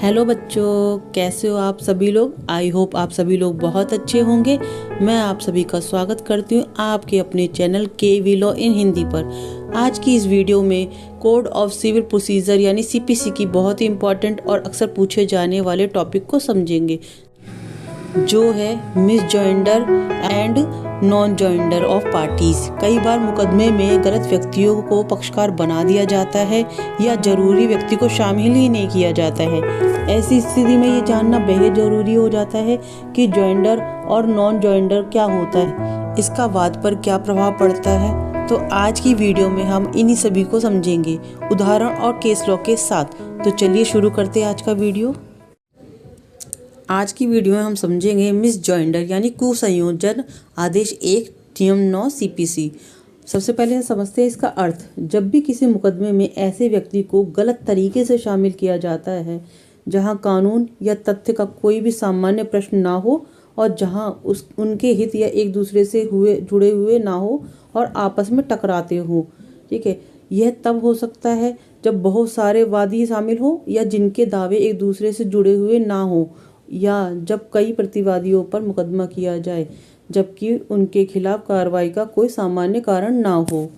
Hello बच्चों, कैसे हो आप सभी लोग। आई होप आप सभी लोग बहुत अच्छे होंगे। मैं आप सभी का स्वागत करती हूँ आपके अपने चैनल के लॉ इन हिंदी पर। आज की इस वीडियो में कोड ऑफ सिविल प्रोसीजर यानी सीपीसी की बहुत ही इम्पोर्टेंट और अक्सर पूछे जाने वाले टॉपिक को समझेंगे, जो है miss joinder and non joinder of parties. कई बार मुकदमे में गलत व्यक्तियों को पक्षकार बना दिया जाता है या जरूरी व्यक्ति को शामिल ही नहीं किया जाता है। ऐसी स्थिति में ये जानना बेहद जरूरी हो जाता है कि जॉइंडर और नॉन जॉइंडर क्या होता है, इसका वाद पर क्या प्रभाव पड़ता है। तो आज की वीडियो में हम इन्हीं सभी को समझेंगे उदाहरण और केस लॉ के साथ। तो चलिए शुरू करते हैं आज का वीडियो। आज की वीडियो में हम समझेंगे मिस जॉइंडर यानी कुसंयोजन आदेश 1 नियम 9 सीपीसी। सबसे पहले समझते हैं इसका अर्थ। जब भी किसी मुकदमे में ऐसे व्यक्ति को गलत तरीके से शामिल किया जाता है जहां कानून या तथ्य का कोई भी सामान्य प्रश्न ना हो और जहां उनके हित या एक दूसरे से जुड़े हुए ना हो और आपस में टकराते हो, ठीक है। यह तब हो सकता है जब बहुत सारे वादी शामिल हो या जिनके दावे एक दूसरे से जुड़े हुए ना हो, या जब कई प्रतिवादियों पर मुकदमा किया जाए जबकि उनके खिलाफ कार्रवाई का कोई सामान्य कारण ना हो,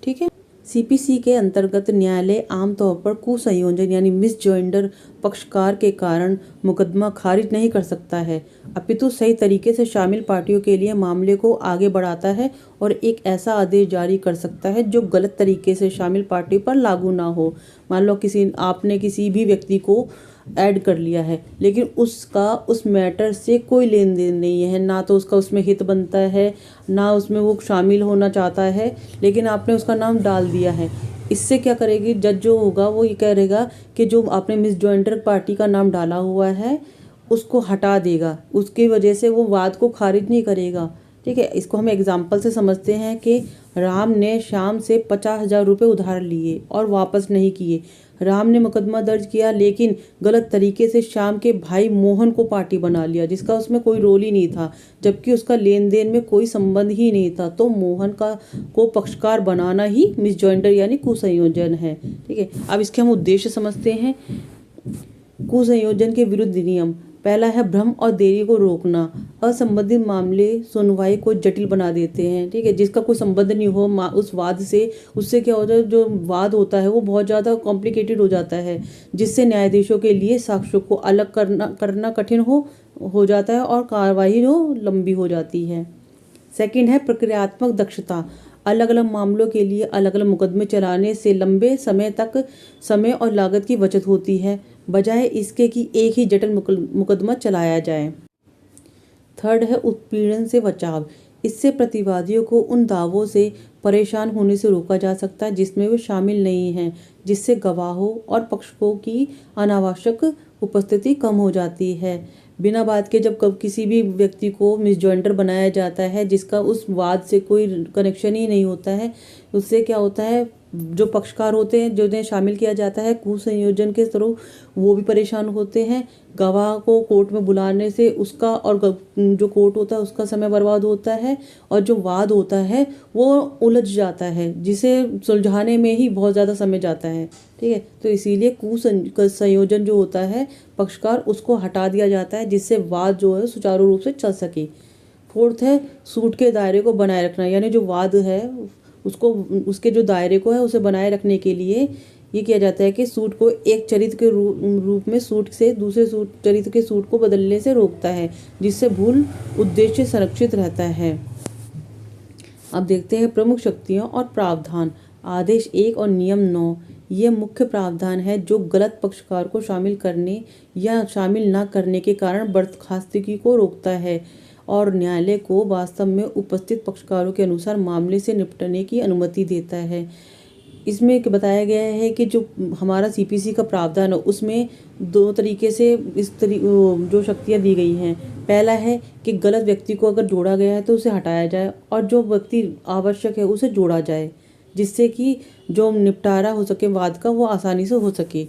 ठीक है। सीपीसी के अंतर्गत न्यायालय आमतौर पर कुसंयोजन यानी मिस जॉइंडर पक्षकार के कारण मुकदमा खारिज नहीं कर सकता है, अपितु सही तरीके से शामिल पार्टियों के लिए मामले को आगे बढ़ाता है और एक ऐसा आदेश जारी कर सकता है जो गलत तरीके से शामिल पार्टी पर लागू ना हो। मान लो आपने किसी भी व्यक्ति को ऐड कर लिया है लेकिन उसका उस मैटर से कोई लेन देन नहीं है, ना तो उसका उसमें हित बनता है ना उसमें वो शामिल होना चाहता है, लेकिन आपने उसका नाम डाल दिया है। इससे क्या करेगी जज जो होगा वो ये कहेगा कि जो आपने मिस जॉइंडर पार्टी का नाम डाला हुआ है उसको हटा देगा, उसकी वजह से वो वाद को खारिज नहीं करेगा, ठीक है। इसको हम एग्जाम्पल से समझते हैं कि राम ने श्याम से 50,000 रुपये उधार लिए और वापस नहीं किए। राम ने मुकदमा दर्ज किया लेकिन गलत तरीके से श्याम के भाई मोहन को पार्टी बना लिया जिसका उसमें कोई रोल ही नहीं था, जबकि उसका लेन देन में कोई संबंध ही नहीं था। तो मोहन को पक्षकार बनाना ही मिस जॉइंडर यानी कुसंयोजन है, ठीक है। अब इसके हम उद्देश्य समझते हैं। कुसंयोजन के विरुद्ध नियम। पहला है भ्रम और देरी को रोकना। असंबंधित मामले सुनवाई को जटिल बना देते हैं, ठीक है। जिसका कोई संबंध नहीं हो उस वाद से, उससे क्या होता है, जो वाद होता है वो बहुत ज़्यादा कॉम्प्लिकेटेड हो जाता है, जिससे न्यायाधीशों के लिए साक्ष्यों को अलग करना कठिन हो जाता है और कार्रवाई जो लंबी हो जाती है। सेकंड है प्रक्रियात्मक दक्षता। अलग अलग मामलों के लिए अलग अलग मुकदमे चलाने से लंबे समय तक समय और लागत की बचत होती है, बजाय इसके कि एक ही जटिल मुकदमा चलाया जाए। थर्ड है उत्पीड़न से बचाव। इससे प्रतिवादियों को उन दावों से परेशान होने से रोका जा सकता है जिसमें वे शामिल नहीं हैं, जिससे गवाहों और पक्षों की अनावश्यक उपस्थिति कम हो जाती है। बिना बात के जब किसी भी व्यक्ति को मिस जॉइंडर बनाया जाता है जिसका उस वाद से कोई कनेक्शन ही नहीं होता है, उससे क्या होता है, जो पक्षकार होते हैं जिन्हें शामिल किया जाता है कुसंयोजन के थ्रू, वो भी परेशान होते हैं। गवाह को कोर्ट में बुलाने से उसका और जो कोर्ट होता है उसका समय बर्बाद होता है और जो वाद होता है वो उलझ जाता है, जिसे सुलझाने में ही बहुत ज़्यादा समय जाता है, ठीक है। तो इसीलिए कुसंयोजन जो होता है पक्षकार उसको हटा दिया जाता है जिससे वाद जो है सुचारू रूप से चल सके। फोर्थ है सूट के दायरे को बनाए रखना, यानी जो वाद है उसको उसके जो दायरे को है उसे बनाए रखने के लिए ये किया जाता है कि सूट को एक चरित्र के रूप में सूट से दूसरे चरित्र के सूट को बदलने से रोकता है, जिससे भूल उद्देश्य संरक्षित रहता है। अब देखते हैं प्रमुख शक्तियाँ और प्रावधान। आदेश 1 और नियम 9 ये मुख्य प्रावधान है जो गलत पक्षकार को शामिल करने या शामिल न करने के कारण बर्खास्तगी को रोकता है और न्यायालय को वास्तव में उपस्थित पक्षकारों के अनुसार मामले से निपटने की अनुमति देता है। इसमें बताया गया है कि जो हमारा सीपीसी का प्रावधान है उसमें दो तरीके से जो शक्तियाँ दी गई हैं। पहला है कि गलत व्यक्ति को अगर जोड़ा गया है तो उसे हटाया जाए और जो व्यक्ति आवश्यक है उसे जोड़ा जाए, जिससे कि जो निपटारा हो सके वाद का वो आसानी से हो सके।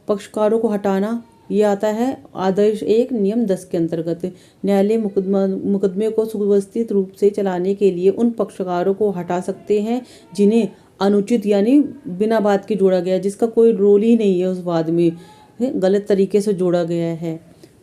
पक्षकारों को हटाना ये आता है आदेश 1 नियम 10 के अंतर्गत। न्यायालय मुकदमे को सुव्यवस्थित रूप से चलाने के लिए उन पक्षकारों को हटा सकते हैं जिन्हें अनुचित यानी बिना बात के जोड़ा गया, जिसका कोई रोल ही नहीं है उस वाद में, गलत तरीके से जोड़ा गया है।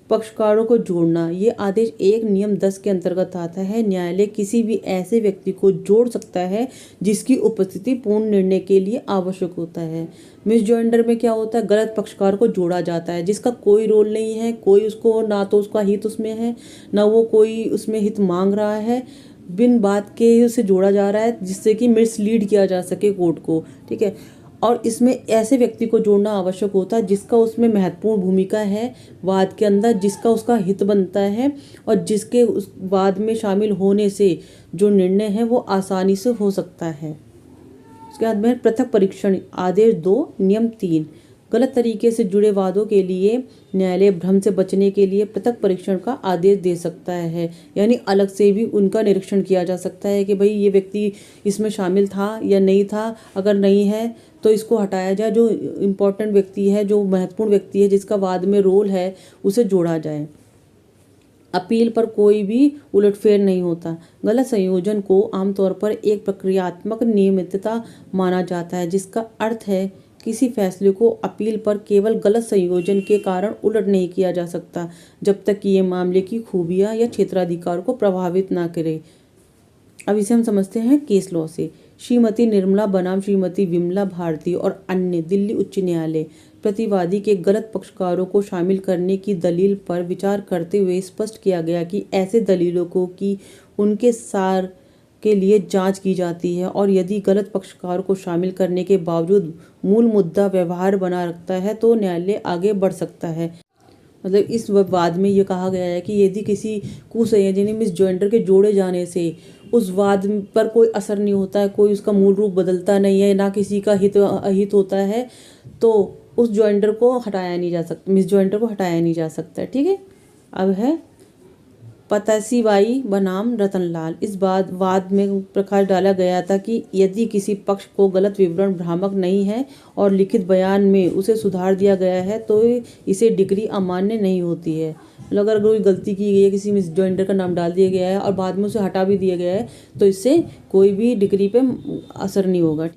पक्षकारों को जोड़ना, ये आदेश 1 नियम 10 के अंतर्गत आता है। न्यायालय किसी भी ऐसे व्यक्ति को जोड़ सकता है जिसकी उपस्थिति पूर्ण निर्णय के लिए आवश्यक होता है। मिसजॉइंडर में क्या होता है, गलत पक्षकार को जोड़ा जाता है जिसका कोई रोल नहीं है, कोई उसको ना तो उसका हित उसमें है, ना वो कोई उसमें हित मांग रहा है, बिन बात के उसे जोड़ा जा रहा है जिससे कि मिसलीड किया जा सके कोर्ट को। ठीक है, और इसमें ऐसे व्यक्ति को जोड़ना आवश्यक होता है जिसका उसमें महत्वपूर्ण भूमिका है वाद के अंदर, जिसका उसका हित बनता है और जिसके उस वाद में शामिल होने से जो निर्णय है वो आसानी से हो सकता है। उसके बाद में पृथक परीक्षण, आदेश 2 नियम 3, गलत तरीके से जुड़े वादों के लिए न्यायालय भ्रम से बचने के लिए पृथक परीक्षण का आदेश दे सकता है। यानी अलग से भी उनका निरीक्षण किया जा सकता है कि भाई ये व्यक्ति इसमें शामिल था या नहीं था, अगर नहीं है तो इसको हटाया जाए, जो इम्पोर्टेंट व्यक्ति है, जो महत्वपूर्ण व्यक्ति है, जिसका वाद में रोल है, उसे जोड़ा जाए। अपील पर कोई भी उलटफेर नहीं होता। गलत संयोजन को आमतौर पर एक प्रक्रियात्मक नियमितता माना जाता है, जिसका अर्थ है किसी फैसले को अपील पर केवल गलत संयोजन के कारण उलट नहीं किया जा सकता जब तक कि ये मामले की खूबियां या क्षेत्राधिकार को प्रभावित ना करे। अब इसे हम समझते हैं केस लॉ से। श्रीमती निर्मला बनाम श्रीमती विमला भारती और अन्य दिल्ली उच्च न्यायालय प्रतिवादी के गलत पक्षकारों को शामिल करने की दलील पर विचार करते हुए स्पष्ट किया गया कि ऐसे दलीलों को कि उनके सार के लिए जांच की जाती है और यदि गलत पक्षकार को शामिल करने के बावजूद मूल मुद्दा व्यवहार बना रखता है तो न्यायालय आगे बढ़ सकता है। मतलब इस वाद में ये कहा गया है कि यदि किसी कुसंयोजन मिसजॉइंडर के जोड़े जाने से उस वाद पर कोई असर नहीं होता है, कोई उसका मूल रूप बदलता नहीं है, ना किसी का हित अहित होता है, तो उस जॉइंडर को हटाया नहीं जा सकता, मिसजॉइंडर को हटाया नहीं जा सकता। ठीक है, अब है पतासीबाई बनाम रतनलाल। इस वाद में प्रकाश डाला गया था कि यदि किसी पक्ष को गलत विवरण भ्रामक नहीं है और लिखित बयान में उसे सुधार दिया गया है तो इसे डिग्री अमान्य नहीं होती है। मतलब अगर कोई गलती की गई है, किसी मिसजॉइंडर का नाम डाल दिया गया है और बाद में उसे हटा भी दिया गया है तो इससे कोई भी डिग्री पे असर नहीं होगा।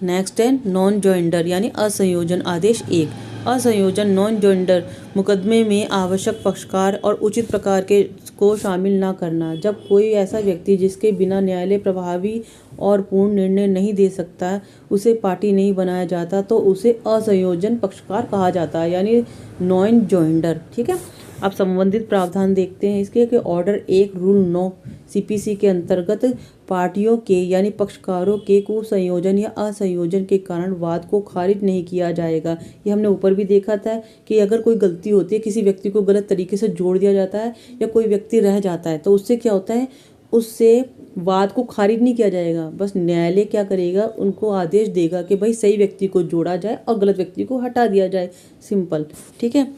नेक्स्ट है नॉन जॉइंडर यानी असंयोजन, आदेश 1। असंयोजन नॉन जॉइंडर मुकदमे में आवश्यक पक्षकार और उचित प्रकार के को शामिल न करना। जब कोई ऐसा व्यक्ति जिसके बिना न्यायालय प्रभावी और पूर्ण निर्णय नहीं दे सकता उसे पार्टी नहीं बनाया जाता तो उसे असंयोजन पक्षकार कहा जाता है, यानी नॉन जॉइंडर। ठीक है, अब संबंधित प्रावधान देखते हैं इसके कि ऑर्डर 1 रूल 9 सीपीसी के अंतर्गत पार्टियों के यानी पक्षकारों के कुसंयोजन या असंयोजन के कारण वाद को खारिज नहीं किया जाएगा। ये हमने ऊपर भी देखा था कि अगर कोई गलती होती है, किसी व्यक्ति को गलत तरीके से जोड़ दिया जाता है या कोई व्यक्ति रह जाता है तो उससे क्या होता है, उससे वाद को खारिज नहीं किया जाएगा। बस न्यायालय क्या करेगा, उनको आदेश देगा कि भाई सही व्यक्ति को जोड़ा जाए और गलत व्यक्ति को हटा दिया जाए, सिंपल। ठीक है,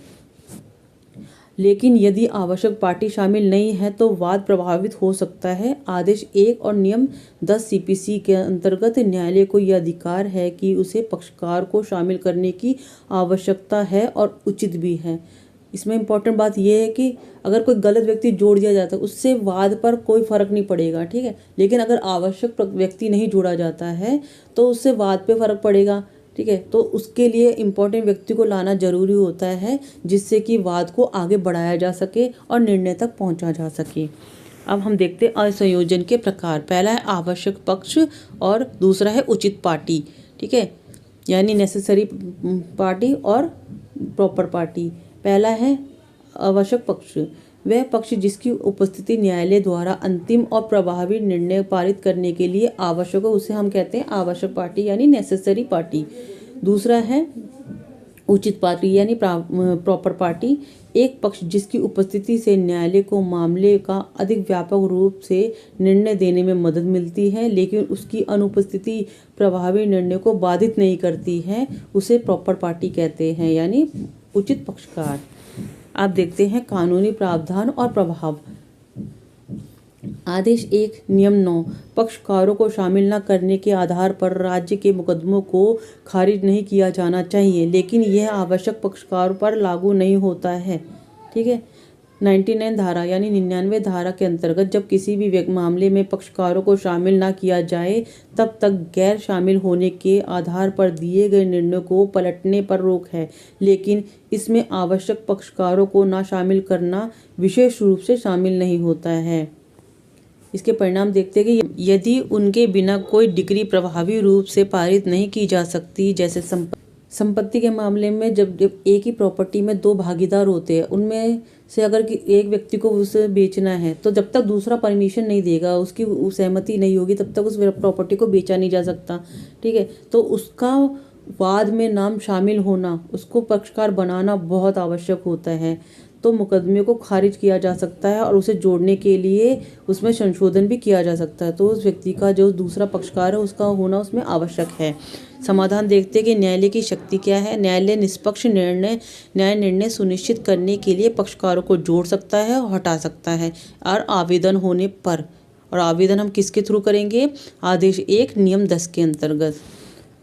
लेकिन यदि आवश्यक पार्टी शामिल नहीं है तो वाद प्रभावित हो सकता है। आदेश 1 और नियम 10 सीपीसी के अंतर्गत न्यायालय को यह अधिकार है कि उसे पक्षकार को शामिल करने की आवश्यकता है और उचित भी है। इसमें इम्पोर्टेंट बात यह है कि अगर कोई गलत व्यक्ति जोड़ दिया जाता है उससे वाद पर कोई फर्क नहीं पड़ेगा। ठीक है, लेकिन अगर आवश्यक व्यक्ति नहीं जोड़ा जाता है तो उससे वाद पे फर्क पड़ेगा। ठीक है, तो उसके लिए इम्पोर्टेंट व्यक्ति को लाना जरूरी होता है जिससे कि वाद को आगे बढ़ाया जा सके और निर्णय तक पहुंचा जा सके। अब हम देखते हैं असंयोजन के प्रकार। पहला है आवश्यक पक्ष और दूसरा है उचित पार्टी। ठीक है, यानी नेसेसरी पार्टी और प्रॉपर पार्टी। पहला है आवश्यक पक्ष, वह पक्ष जिसकी उपस्थिति न्यायालय द्वारा अंतिम और प्रभावी निर्णय पारित करने के लिए आवश्यक हो, उसे हम कहते हैं आवश्यक पार्टी यानी नेसेसरी पार्टी। दूसरा है उचित पार्टी यानी प्रॉपर पार्टी, एक पक्ष जिसकी उपस्थिति से न्यायालय को मामले का अधिक व्यापक रूप से निर्णय देने में मदद मिलती है लेकिन उसकी अनुपस्थिति प्रभावी निर्णय को बाधित नहीं करती है, उसे प्रॉपर पार्टी कहते हैं यानी उचित पक्षकार। आप देखते हैं कानूनी प्रावधान और प्रभाव। आदेश 1 नियम 9 पक्षकारों को शामिल न करने के आधार पर राज्य के मुकदमों को खारिज नहीं किया जाना चाहिए, लेकिन यह आवश्यक पक्षकारों पर लागू नहीं होता है। ठीक है, 99 धारा यानी 99 धारा के अंतर्गत जब किसी भी मामले में पक्षकारों को शामिल न किया जाए तब तक गैर शामिल होने के आधार पर दिए गए निर्णय को पलटने पर रोक है, लेकिन इसमें आवश्यक पक्षकारों को न शामिल करना विशेष रूप से शामिल नहीं होता है। इसके परिणाम देखते हैं कि यदि उनके बिना कोई डिक्री प्रभावी रूप से पारित नहीं की जा सकती, जैसे संपत्ति के मामले में जब एक ही प्रॉपर्टी में दो भागीदार होते हैं, उनमें से अगर एक व्यक्ति को उसे बेचना है तो जब तक दूसरा परमिशन नहीं देगा, उसकी सहमति नहीं होगी, तब तक उस प्रॉपर्टी को बेचा नहीं जा सकता। ठीक है, तो उसका वाद में नाम शामिल होना, उसको पक्षकार बनाना बहुत आवश्यक होता है। तो मुकदमे को खारिज किया जा सकता है और उसे जोड़ने के लिए उसमें संशोधन भी किया जा सकता है। तो उस व्यक्ति का जो दूसरा पक्षकार है उसका होना उसमें आवश्यक है। समाधान देखते हैं कि न्यायालय की शक्ति क्या है। न्यायालय निष्पक्ष न्याय निर्णय सुनिश्चित करने के लिए पक्षकारों को जोड़ सकता है और हटा सकता है और आवेदन होने पर। और आवेदन हम किसके थ्रू करेंगे? आदेश 1 नियम 10 के अंतर्गत।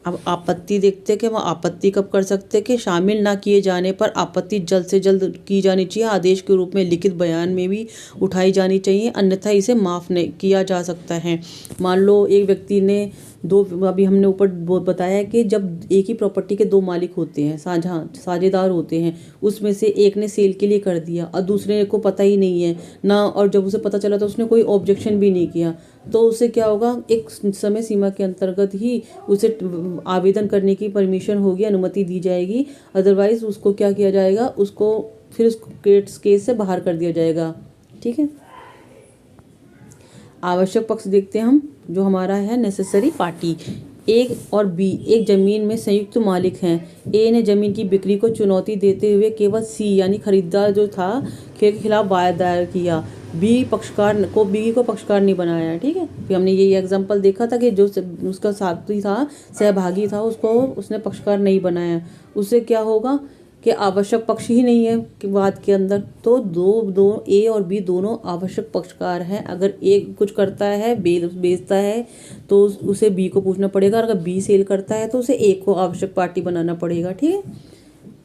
अब आपत्ति देखते हैं कि हम आपत्ति कब कर सकते हैं कि शामिल ना किए जाने पर आपत्ति जल्द से जल्द की जानी चाहिए, आदेश के रूप में लिखित बयान में भी उठाई जानी चाहिए, अन्यथा इसे माफ़ नहीं किया जा सकता है। मान लो एक व्यक्ति ने अभी हमने ऊपर बताया कि जब एक ही प्रॉपर्टी के दो मालिक होते हैं, साझेदार होते हैं, उसमें से एक ने सेल के लिए कर दिया और दूसरे को पता ही नहीं है ना, और जब उसे पता चला तो उसने कोई ऑब्जेक्शन भी नहीं किया, तो उससे क्या होगा? एक समय सीमा के अंतर्गत ही उसे आवेदन करने की परमिशन होगी, अनुमति दी जाएगी। अदरवाइज उसको क्या किया जाएगा? उसको फिर उस केस से बाहर कर दिया जाएगा। ठीक है, आवश्यक पक्ष देखते हैं हम, जो हमारा है नेसेसरी पार्टी। ए और बी एक जमीन में संयुक्त मालिक हैं। ए ने जमीन की बिक्री को चुनौती देते हुए केवल सी यानी खरीदार जो था के खिलाफ वाद दायर किया। बी को पक्षकार नहीं बनाया। ठीक है, फिर हमने ये एग्जांपल देखा था कि जो उसका साथी था, सहभागी था, उसको उसने पक्षकार नहीं बनाया। उससे क्या होगा कि आवश्यक पक्ष ही नहीं है कि वाद के अंदर, तो दो ए और बी दोनों आवश्यक पक्षकार हैं। अगर ए कुछ करता है, बेचता है, तो उसे बी को पूछना पड़ेगा, और अगर बी सेल करता है तो उसे ए को आवश्यक पार्टी बनाना पड़ेगा। ठीक है,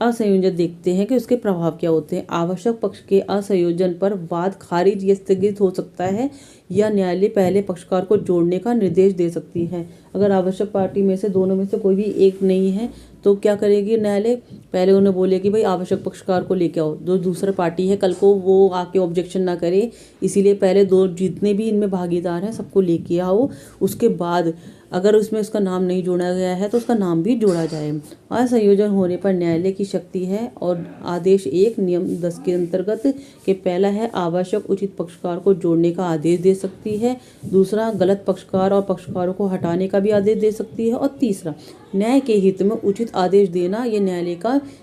असंयोजन देखते हैं कि उसके प्रभाव क्या होते हैं। आवश्यक पक्ष के असंयोजन पर वाद खारिज या स्थगित हो सकता है, या न्यायालय पहले पक्षकार को जोड़ने का निर्देश दे सकती है। अगर आवश्यक पार्टी में से दोनों में से कोई भी एक नहीं है तो क्या करेगी न्यायालय? पहले उन्हें बोले कि भाई आवश्यक पक्षकार को लेके आओ, जो दूसरा पार्टी है कल को वो आके ऑब्जेक्शन ना करे, इसीलिए पहले दो जितने भी इनमें भागीदार हैं सबको लेके आओ। उसके बाद अगर उसमें उसका नाम नहीं जोड़ा गया है तो उसका नाम भी जोड़ा जाए। असंयोजन होने पर न्यायालय की शक्ति है, और आदेश 1 नियम 10 के अंतर्गत के पहला है आवश्यक उचित पक्षकार को जोड़ने का आदेश दे सकती है, दूसरा गलत पक्षकार और पक्षकारों को हटाने का भी आदेश दे सकती है, और तीसरा न्याय के हित में उचित आदेश देना ये न्यायालय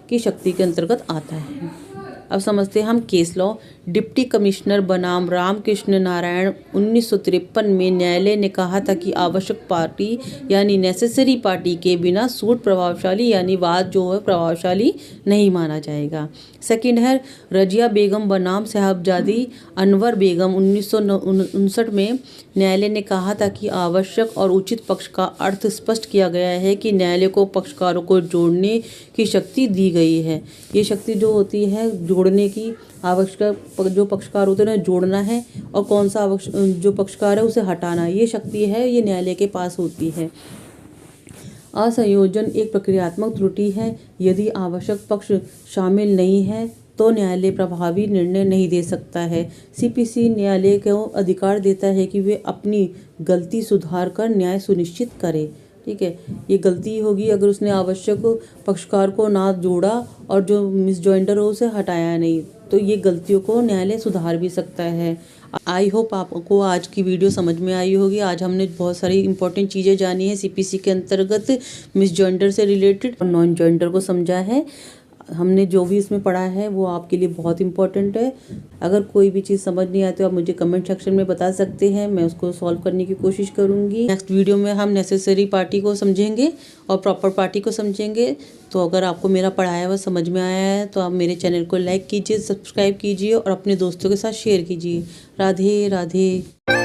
की शक्ति के अंतर्गत आता है। अब समझते हैं हम केस लॉ। डिप्टी कमिश्नर बनाम रामकृष्ण नारायण 1953 में न्यायालय ने कहा था कि आवश्यक पार्टी यानी नेसेसरी पार्टी के बिना सूट प्रभावशाली यानी वाद जो है प्रभावशाली नहीं माना जाएगा। सेकंड है रजिया बेगम बनाम साहबजादी अनवर बेगम 1959 में न्यायालय ने कहा था कि आवश्यक और उचित पक्ष का अर्थ स्पष्ट किया गया है कि न्यायालय को पक्षकारों को जोड़ने की शक्ति दी गई है। ये शक्ति जो होती है जोड़ने की, आवश्यक जो पक्षकार होते हैं उन्हें जोड़ना है, और कौन सा जो पक्षकार है उसे हटाना, ये शक्ति है, ये न्यायालय के पास होती है। असंयोजन एक प्रक्रियात्मक त्रुटि है। यदि आवश्यक पक्ष शामिल नहीं है तो न्यायालय प्रभावी निर्णय नहीं दे सकता है। सीपीसी न्यायालय को अधिकार देता है कि वे अपनी गलती सुधार कर न्याय सुनिश्चित करे। ठीक है, ये गलती होगी अगर उसने आवश्यक पक्षकार को ना जोड़ा और जो मिसजॉइंडर हो उसे हटाया नहीं, तो ये गलतियों को न्यायालय सुधार भी सकता है। आई होप आपको आज की वीडियो समझ में आई होगी। आज हमने बहुत सारी इंपॉर्टेंट चीज़ें जानी है सीपीसी के अंतर्गत, मिसजॉइंडर से रिलेटेड और नॉन जॉइंडर को समझा है। हमने जो भी इसमें पढ़ा है वो आपके लिए बहुत इंपॉर्टेंट है। अगर कोई भी चीज़ समझ नहीं आती तो आप मुझे कमेंट सेक्शन में बता सकते हैं, मैं उसको सॉल्व करने की कोशिश करूँगी। नेक्स्ट वीडियो में हम नेसेसरी पार्टी को समझेंगे और प्रॉपर पार्टी को समझेंगे। तो अगर आपको मेरा पढ़ाया हुआ समझ में आया है तो आप मेरे चैनल को लाइक कीजिए, सब्सक्राइब कीजिए और अपने दोस्तों के साथ शेयर कीजिए। राधे राधे।